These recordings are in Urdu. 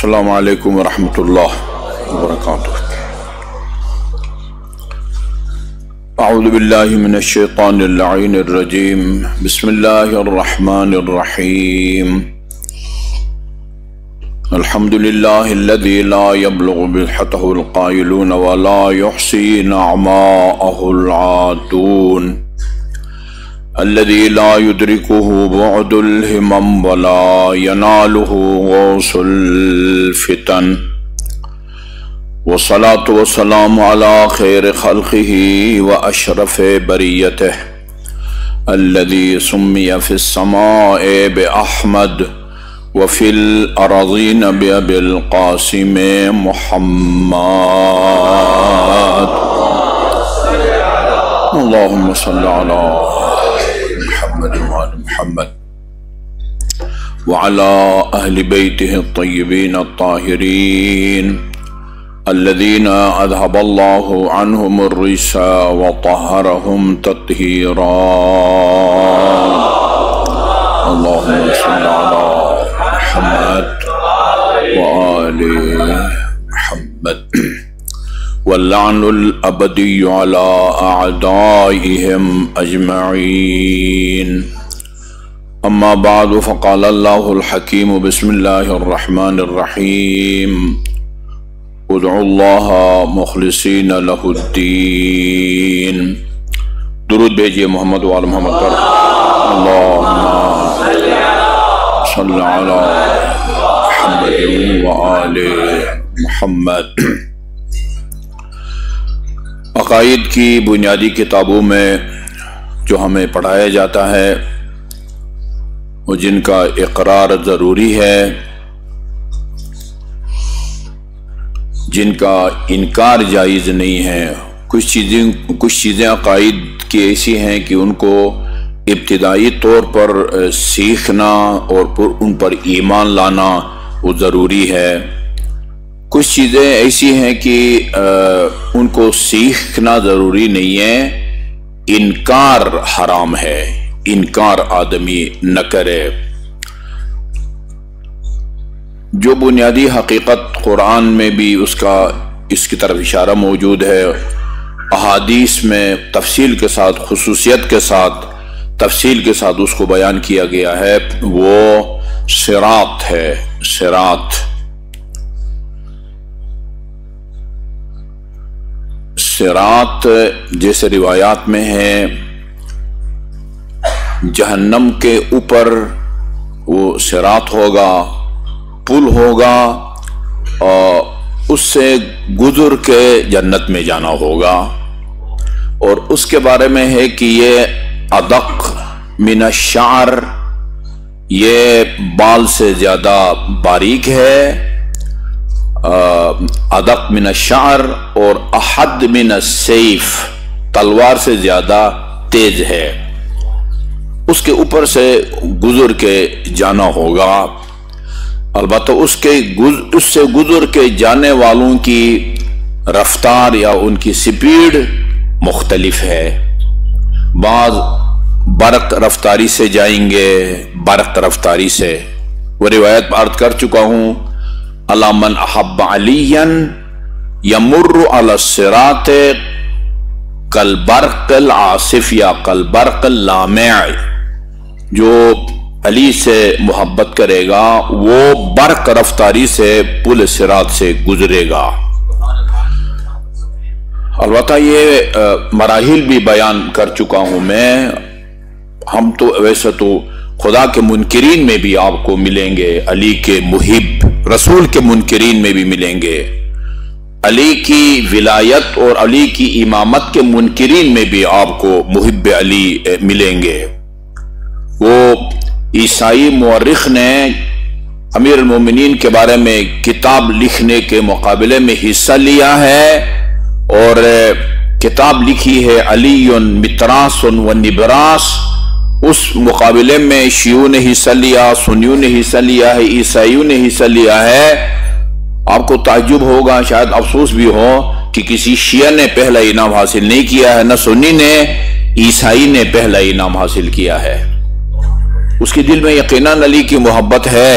السلام علیکم ورحمۃ اللہ وبرکاتہ۔ اعوذ باللہ من الشیطان اللعین الرجیم، بسم اللہ الرحمن الرحیم۔ الحمد للہ الذی لا یبلغ بالحتہ القائلون ولا یحصی نعماءہ العادون، الذي لا يدركه بعد الهمم ولا يناله غوص الفتن، والصلاة والسلام على خير خلقه وأشرف بريته، الذي سمي في السماء بأحمد وفي الأراضين بأبي القاسم محمد، اللهم صل على محمد وعلى محمد وعلى أهل بيته الطيبين الطاهرين الذين أذهب الله عنهم الرجس وطهرهم تطهيرا، اللهم صل على محمد وآل محمد، واللعن الأبدي على أعدائهم أجمعين، أما بعد، فقال الله الحكيم بسم الله الرحمن الرحيم، ادعوا الله مخلصين له الدين۔ درود بھیجئے محمد وآل محمد پر، اللهم صل على محمد وآل محمد۔ عقائد کی بنیادی کتابوں میں جو ہمیں پڑھایا جاتا ہے اور جن کا اقرار ضروری ہے، جن کا انکار جائز نہیں ہے، کچھ چیزیں عقائد کی ایسی ہیں کہ ان کو ابتدائی طور پر سیکھنا اور ان پر ایمان لانا وہ ضروری ہے، کچھ چیزیں ایسی ہیں کہ ان کو سیکھنا ضروری نہیں ہے، انکار حرام ہے، انکار آدمی نہ کرے۔ جو بنیادی حقیقت قرآن میں بھی اس کی طرف اشارہ موجود ہے، احادیث میں تفصیل کے ساتھ، خصوصیت کے ساتھ، تفصیل کے ساتھ اس کو بیان کیا گیا ہے، وہ صراط ہے، صراط۔ صراط جیسے روایات میں ہے، جہنم کے اوپر وہ صراط ہوگا، پل ہوگا، اور اس سے گزر کے جنت میں جانا ہوگا، اور اس کے بارے میں ہے کہ یہ ادق من الشعر، یہ بال سے زیادہ باریک ہے، ادق من الشعر، اور احد من السیف، تلوار سے زیادہ تیز ہے، اس کے اوپر سے گزر کے جانا ہوگا۔ البتہ اس سے گزر کے جانے والوں کی رفتار یا ان کی سپیڈ مختلف ہے، بعض برق رفتاری سے جائیں گے، برق رفتاری سے، وہ روایت عرض کر چکا ہوں، الا من احب علیا یمر علی الصراط کالبرق العاصف یا کالبرق اللامع، جو علی سے محبت کرے گا وہ برق رفتاری سے پل صراط سے گزرے گا۔ البتہ یہ مراحل بھی بیان کر چکا ہوں میں، ہم تو ویسے تو خدا کے منکرین میں بھی آپ کو ملیں گے، علی کے محب، رسول کے منکرین میں بھی ملیں گے، علی کی ولایت اور علی کی امامت کے منکرین میں بھی آپ کو محب علی ملیں گے۔ وہ عیسائی مورخ نے امیر المومنین کے بارے میں کتاب لکھنے کے مقابلے میں حصہ لیا ہے، اور کتاب لکھی ہے علی متراس و نبراس، اس مقابلے میں شیعوں نے حصہ لیا، سنیوں نے حصہ لیا ہے، عیسائیوں نے حصہ لیا ہے۔ آپ کو تعجب ہوگا، شاید افسوس بھی ہو کہ کسی شیعہ نے پہلا انعام حاصل نہیں کیا ہے، نہ سنی نے، عیسائی نے پہلا انعام حاصل کیا ہے۔ اس کے دل میں یقیناً علی کی محبت ہے،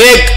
1,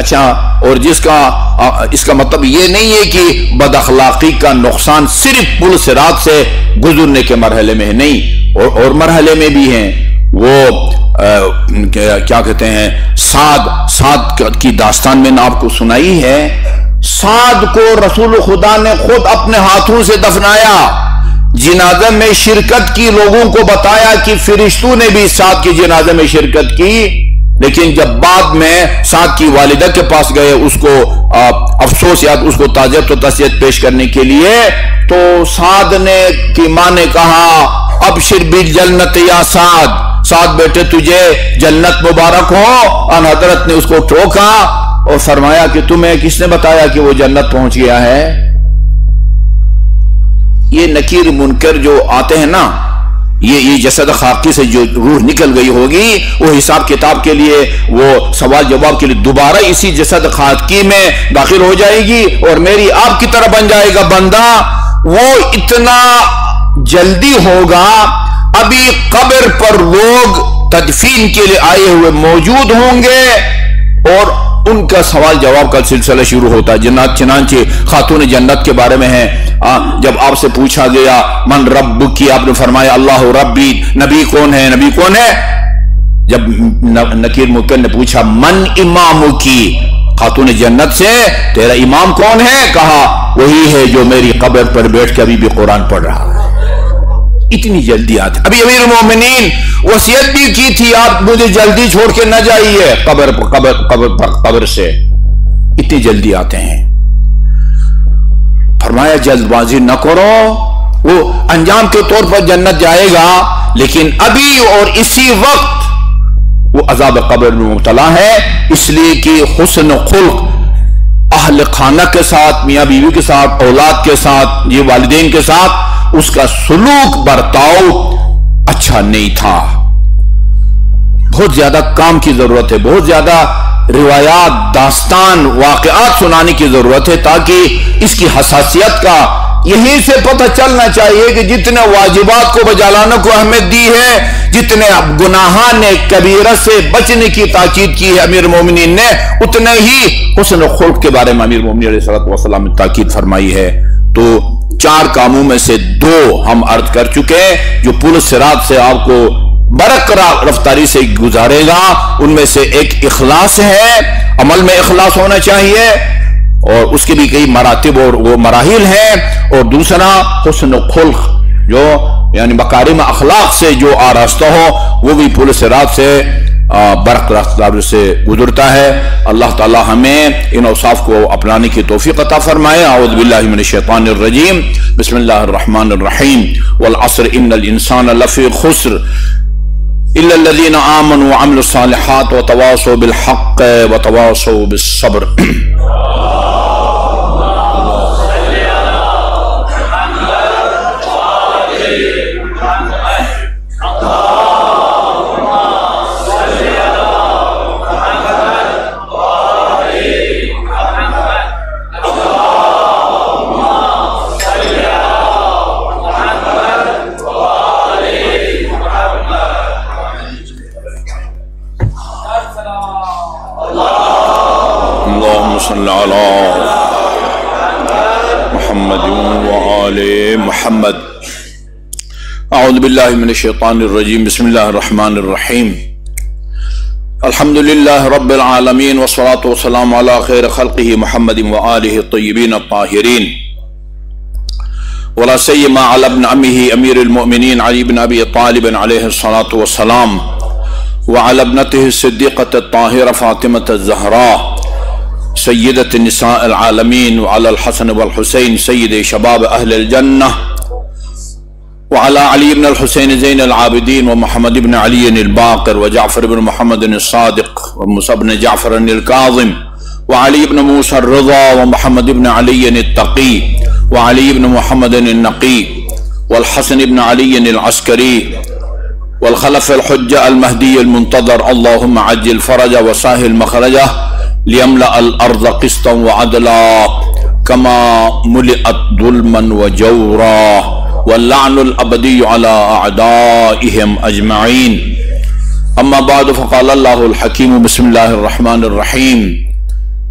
اچھا، اور جس کا اس کا مطلب یہ نہیں ہے کہ بد اخلاقی کا نقصان صرف پل صراط سے گزرنے کے مرحلے میں ہے، نہیں، اور مرحلے میں بھی ہیں۔ وہ کیا کہتے ہیں، سعد کی داستان میں نے آپ کو سنائی ہے، سعد کو رسول خدا نے خود اپنے ہاتھوں سے دفنایا، جنازے میں شرکت کی، لوگوں کو بتایا کہ فرشتوں نے بھی سعد کی جنازے میں شرکت کی، لیکن جب بعد میں سعد کی والدہ کے پاس گئے اس کو افسوس یا اس کو تعزیت و تسلیت پیش کرنے کے لیے، تو سعد کی ماں نے کہا ابشر بالجنت یا سعد بیٹے تجھے جنت مبارک ہو۔ ان حضرت نے اس کو ٹوکا اور فرمایا کہ تمہیں کس نے بتایا کہ وہ جنت پہنچ گیا ہے؟ یہ نکیر منکر جو آتے ہیں نا، یہ جسد خاکی سے جو روح نکل گئی ہوگی، وہ حساب کتاب کے لیے، وہ سوال جواب کے لیے دوبارہ اسی جسد خاکی میں داخل ہو جائے گی اور میری آپ کی طرح بن جائے گا بندہ۔ وہ اتنا جلدی ہوگا، ابھی قبر پر لوگ تدفین کے لیے آئے ہوئے موجود ہوں گے اور ان کا سوال جواب کا سلسلہ شروع ہوتا ہے۔ چنانچہ خاتون جنت کے بارے میں ہے، جب آپ سے پوچھا گیا من رب کی، آپ نے فرمایا اللہ ربی، نبی کون ہے؟ نبی کون ہے؟ جب نکیر منکر نے پوچھا من امام کی، خاتون جنت سے تیرا امام کون ہے؟ کہا وہی ہے جو میری قبر پر بیٹھ کے ابھی بھی قرآن پڑھ رہا ہے۔ اتنی جلدی آتے، ابھی امیر المومنین وصیت بھی کی تھی آپ مجھے جلدی چھوڑ کے نہ جائیے قبر سے، اتنی جلدی آتے ہیں۔ فرمایا جلد بازی نہ کرو، وہ انجام کے طور پر جنت جائے گا، لیکن ابھی اور اسی وقت وہ عذاب قبر میں مبتلا ہے، اس لیے کہ حسن خلق اہل خانہ کے ساتھ، میاں بیوی کے ساتھ، اولاد کے ساتھ، یہ والدین کے ساتھ اس کا سلوک برتاؤ اچھا نہیں تھا۔ بہت زیادہ کام کی ضرورت ہے، بہت زیادہ روایات، داستان، واقعات سنانے کی ضرورت ہے، تاکہ اس کی حساسیت کا یہیں سے پتہ چلنا چاہیے کہ جتنے واجبات کو بجا لانے کو اہمیت دی ہے، جتنے گناہان کبیرہ سے بچنے کی تاکید کی ہے امیر المومنین نے، اتنے ہی حسن خلق کے بارے میں امیر المومنین علیہ السلام نے تاکید فرمائی ہے۔ تو 4 کاموں میں سے 2 ہم عرض کر چکے جو پل صراط سے آپ کو برقرار رفتاری سے گزارے گا، ان میں سے ایک اخلاص ہے، عمل میں اخلاص ہونا چاہیے، اور اس کے بھی کئی مراتب اور وہ مراحل ہیں، اور دوسرا حسن خلق جو یعنی مکارم اخلاق سے جو آراستہ ہو، وہ بھی پل صراط سے برقرار سے گزرتا ہے۔ اللہ تعالی ہمیں ان اوصاف کو اپنانے کی توفیق عطا فرمائے۔ اعوذ باللہ من الشیطان الرجیم، بسم اللہ الرحمن الرحیم، والعصر ان الانسان لفی خسر الا الذین آمنوا وعملوا الصالحات وتواصوا بالحق وتواصوا بالصبر۔ صلی علی محمد وآل محمد۔ اعوذ باللہ من الشیطان الرجیم، بسم اللہ الرحمن الرحیم، الحمدللہ رب العالمین، والصلاة والسلام علی خیر خلقہ محمد وآلہ الطیبین الطاہرین، ولا سیما علی ابن عمہ امیر المؤمنین علی بن ابی طالب علیہ الصلاة والسلام، وعلى ابنته الصدیقة الطاہرة فاطمة الزہراء سیدت النساء العالمین، وعلى الحسن والحسین سید شباب اہل الجنہ، وعلى علی بن الحسین زین العابدین، ومحمد بن علی الباقر، وجعفر بن محمد الصادق، وموسى بن جعفر الكاظم، وعلی بن موسى الرضا، ومحمد بن علی التقی، وعلی بن محمد النقی، والحسن بن علی العسکری، والخلف الحجة المهدي المنتظر، اللهم عجل فرجه وسهل مخرجه ليملأ الأرض قسطا وعدلا كما ملئت ظلما وجورا، واللعن الأبدي على أعدائهم أجمعين، أما بعد، فقال الله الحكيم بسم الله الرحمن الرحيم،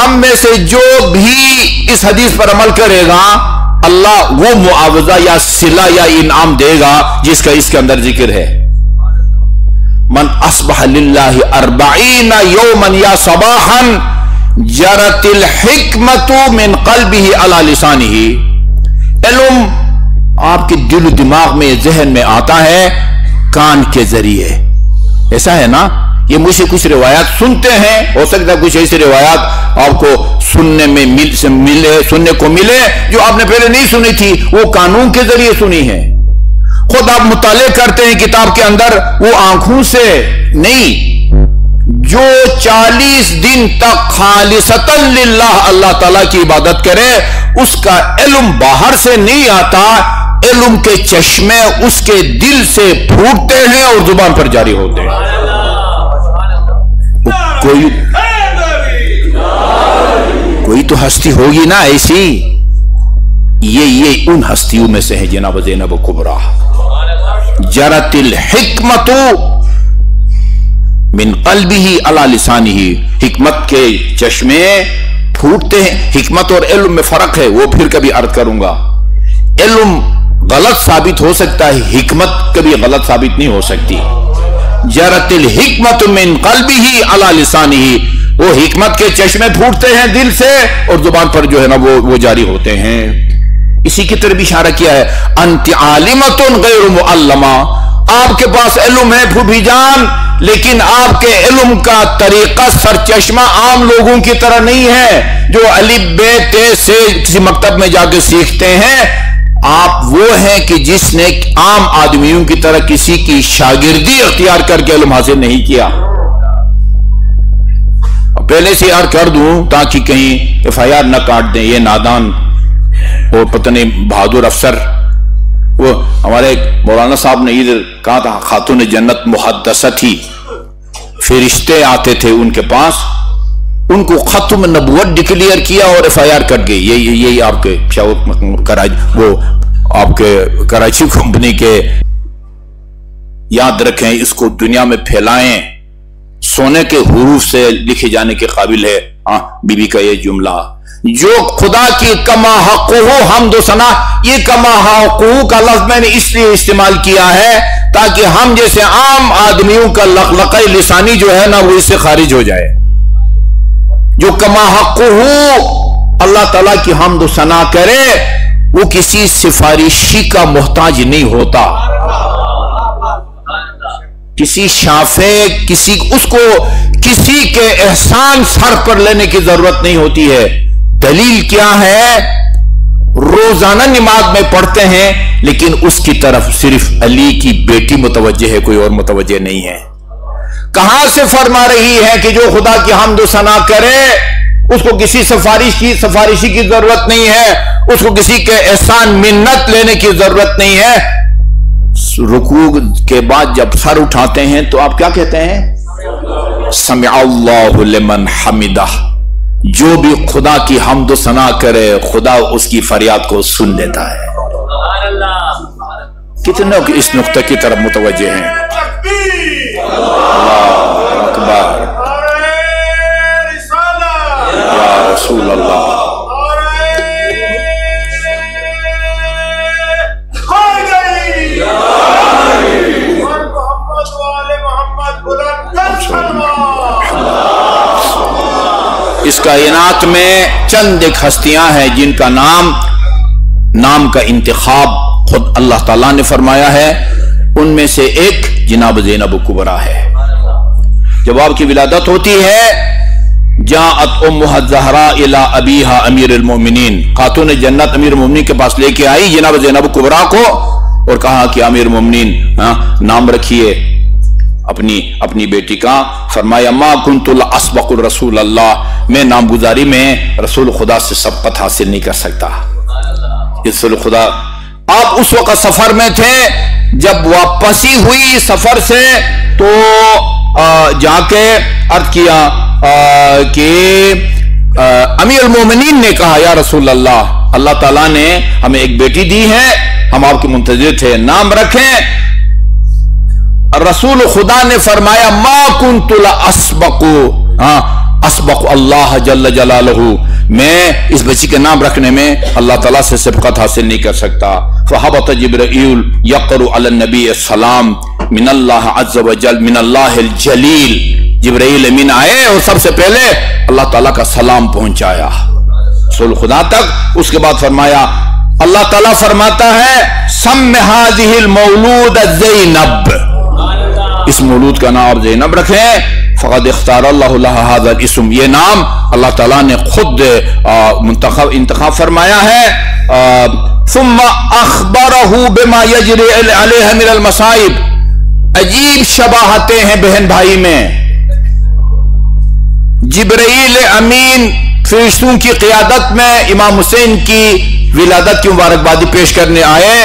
ہم میں سے جو بھی اس حدیث پر عمل کرے گا اللہ وہ معاوضہ یا صلہ یا انعام دے گا جس کا اس کے اندر ذکر ہے. من اصبح للہ 40 یوما یا صباحا جرت الحکمت من قلبہ علی لسانہ. علم آپ کے دل و دماغ میں ذہن میں آتا ہے کان کے ذریعے. ایسا ہے نا, یہ مجھ سے کچھ روایات سنتے ہیں, ہو سکتا ہے کچھ ایسی روایات آپ کو سننے میں سننے کو ملے جو آپ نے پہلے نہیں سنی تھی, وہ قانون کے ذریعے سنی ہے. خود آپ مطالعے کرتے ہیں کتاب کے اندر, وہ آنکھوں سے نہیں, جو 40 دن تک خالصتاً للہ اللہ تعالیٰ کی عبادت کرے اس کا علم باہر سے نہیں آتا, علم کے چشمے اس کے دل سے پھوٹتے ہیں اور زبان پر جاری ہوتے ہیں. کوئی تو ہستی ہوگی نا ایسی, یہ ان ہستیوں میں سے ہے جناب زینب کبریٰ. جرت الحکمت من قلبہ علی لسانہ, حکمت کے چشمے پھوٹتے ہیں. حکمت اور علم میں فرق ہے, وہ پھر کبھی عرض کروں گا. علم غلط ثابت ہو سکتا ہے, حکمت کبھی غلط ثابت نہیں ہو سکتی. جرت الحکمت من قلبہ علی لسانہ, وہ حکمت کے چشمے پھوٹتے ہیں دل سے اور زبان پر جو ہے نا وہ جاری ہوتے ہیں. اسی کی طرف اشارہ کیا ہے, انت عالمۃ غیر معلمہ, آپ کے پاس علم ہے پھوپھی جان, لیکن آپ کے علم کا طریقہ سرچشمہ عام لوگوں کی طرح نہیں ہے جو الف ب ت سے کسی مکتب میں جا کے سیکھتے ہیں. آپ وہ ہیں کہ جس نے عام آدمیوں کی طرح کسی کی شاگردی اختیار کر کے علم حاصل نہیں کیا. پہلے سے یار کر دوں تاکہ کہیں FIR نہ کاٹ دیں یہ نادان اور پتہ نہیں بہادر افسر. وہ ہمارے مولانا صاحب نے ادھر کہا تھا خاتون جنت محدثہ تھی, فرشتے آتے تھے ان کے پاس, ان کو ختم نبوت ڈکلیئر کیا اور FIR کٹ گئی. یہی آپ کے وہ آپ کے کراچی کمپنی کے, یاد رکھیں اس کو دنیا میں پھیلائیں, سونے کے حروف سے لکھے جانے کے قابل ہے. بی بی کا یہ جملہ, جو خدا کی کما حقہ حمد و ثنا, یہ کما حقہ کا لفظ میں نے اس لیے استعمال کیا ہے تاکہ ہم جیسے عام آدمیوں کا لقلقہ لسانی جو ہے نا وہ اس سے خارج ہو جائے. جو کما حقہ اللہ تعالیٰ کی حمد و ثنا کرے وہ کسی سفارشی کا محتاج نہیں ہوتا, کسی شافع اس کو کسی کے احسان سر پر لینے کی ضرورت نہیں ہوتی ہے. دلیل کیا ہے, روزانہ نماز میں پڑھتے ہیں لیکن اس کی طرف صرف علی کی بیٹی متوجہ ہے, کوئی اور متوجہ نہیں ہے. کہاں سے فرما رہی ہے کہ جو خدا کی حمد و ثنا کرے اس کو کسی سفارشی کی ضرورت نہیں ہے, اس کو کسی کے احسان منت لینے کی ضرورت نہیں ہے. رکوع کے بعد جب سر اٹھاتے ہیں تو آپ کیا کہتے ہیں, سمع اللہ لمن حمدہ. جو بھی خدا کی حمد و ثنا کرے خدا اس کی فریاد کو سن لیتا ہے. کتنے اس نقطے کی طرف متوجہ ہیں؟ اللہ اکبر, یا رسول اللہ. اس کائنات میں چند ایک ہستیاں ہیں جن کا نام کا انتخاب خود اللہ تعالیٰ نے فرمایا ہے. ان میں سے ایک جناب زینب کبریٰ ہے. جب آپ کی ولادت ہوتی ہے جاءت امها الزہراء الی ابیہا امیر المومنین, خاتون جنت امیر المومنین کے پاس لے کے آئی جناب زینب کبریٰ کو اور کہا کہ امیر المومنین نام رکھیے اپنی بیٹی کا. فرمایا ما کنت لاسبق الرسول اللہ, میں نامگزاری میں رسول خدا سے سبقت حاصل نہیں کر سکتا. رسول خدا آپ اس وقت سفر میں تھے, جب واپسی ہوئی سفر سے تو جا کے عرض کیا کہ امیر المومنین نے کہا یا رسول اللہ, اللہ تعالیٰ نے ہمیں ایک بیٹی دی ہے, ہم آپ کے منتظر تھے, نام رکھیں. رسول خدا نے فرمایا ما کنت لاسبق, اسبق اللہ جل جلالہ، میں اس بچی کے نام رکھنے میں اللہ تعالیٰ سے سبقت حاصل نہیں کر سکتا۔ فحبط جبرائیل یقرأ علی النبی السلام من اللہ عز وجل من اللہ الجلیل، جبرائیل امین آئے اور سب سے پہلے اللہ تعالیٰ کا سلام پہنچایا رسول خدا تک۔ اس کے بعد فرمایا، اللہ تعالیٰ فرماتا ہے سم هذه المولود زینب، اس مولود کا نام آپ زینب رکھیں۔ فقد اختار اللہ لها هذا الاسم، یہ نام اللہ تعالیٰ نے خود انتخاب فرمایا ہے۔ ثم اخبرہ بما یجری علیہ من المصائب، عجیب شباہتیں ہیں بہن بھائی میں۔ جبرائیل امین فرشتوں کی قیادت میں امام حسین کی ولادت کی مبارکبادی پیش کرنے آئے،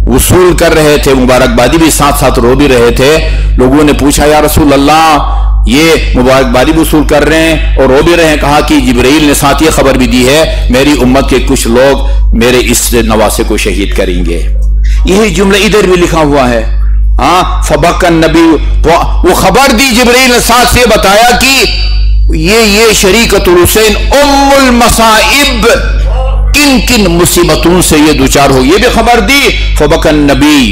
وصول کر رہے تھے، مبارکبادی بھی ساتھ ساتھ رو بھی رہے تھے۔ لوگوں نے پوچھا یا رسول اللہ یہ مبارکبادی بھی وصول کر رہے ہیں اور رو بھی رہے ہیں؟ کہا کہ جبرائیل نے ساتھ یہ خبر بھی دی ہے میری امت کے کچھ لوگ میرے اس نواسے کو شہید کریں گے۔ یہی جملہ ادھر بھی لکھا ہوا ہے۔ فبکى النبی، وہ خبر دی جبرائیل نے، ساتھ سے بتایا کہ یہ شریکۃ الحسین ام المصائب، کن کن مصیبتوں سے یہ دوچار ہو، یہ بھی خبر دی۔ فبکى النبی،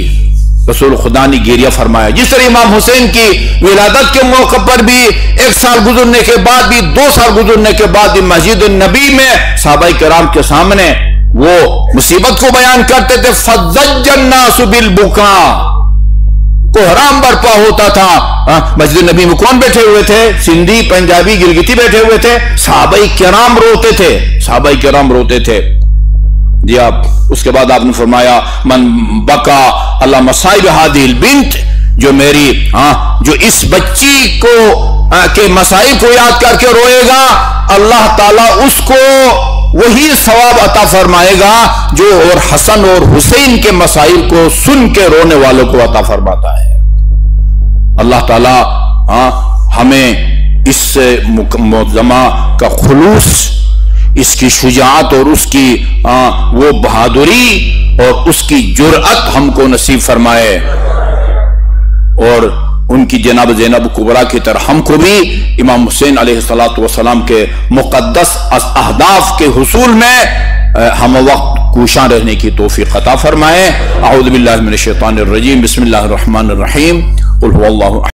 رسول خدا نے گریہ فرمایا۔ جس طرح امام حسین کی ولادت کے موقع پر بھی 1 سال گزرنے کے بعد بھی 2 سال گزرنے کے بعد بھی مسجد النبی میں صحابہ کرام کے سامنے وہ مصیبت کو بیان کرتے تھے۔ فضج الناس بالبکاء، کوہرام برپا ہوتا تھا۔ مسجد النبی میں کون بیٹھے ہوئے تھے؟ سندھی، پنجابی، گلگتی بیٹھے ہوئے تھے۔ صحابہ کرام روتے تھے، صحابہ کرام روتے تھے۔ جی آپ اس کے بعد آپ نے فرمایا من بکا اللہ مصائب ہادی البنت، جو میری جو اس بچی کو کے مصائب کو یاد کر کے روئے گا، اللہ تعالیٰ اس کو وہی ثواب عطا فرمائے گا جو اور حسن اور حسین کے مسائل کو سن کے رونے والوں کو عطا فرماتا ہے۔ اللہ تعالیٰ ہمیں اس معظمہ کا خلوص، اس کی شجاعت اور اس کی وہ بہادری اور اس کی جرأت ہم کو نصیب فرمائے، اور ان کی جناب زینب کبریٰ کی طرح ہم کو بھی امام حسین علیہ السلام کے مقدس اہداف کے حصول میں ہم وقت کوشاں رہنے کی توفیق عطا فرمائے۔ اعوذ باللہ من الشیطان الرجیم، بسم اللہ الرحمن الرحیم، قل هو اللہ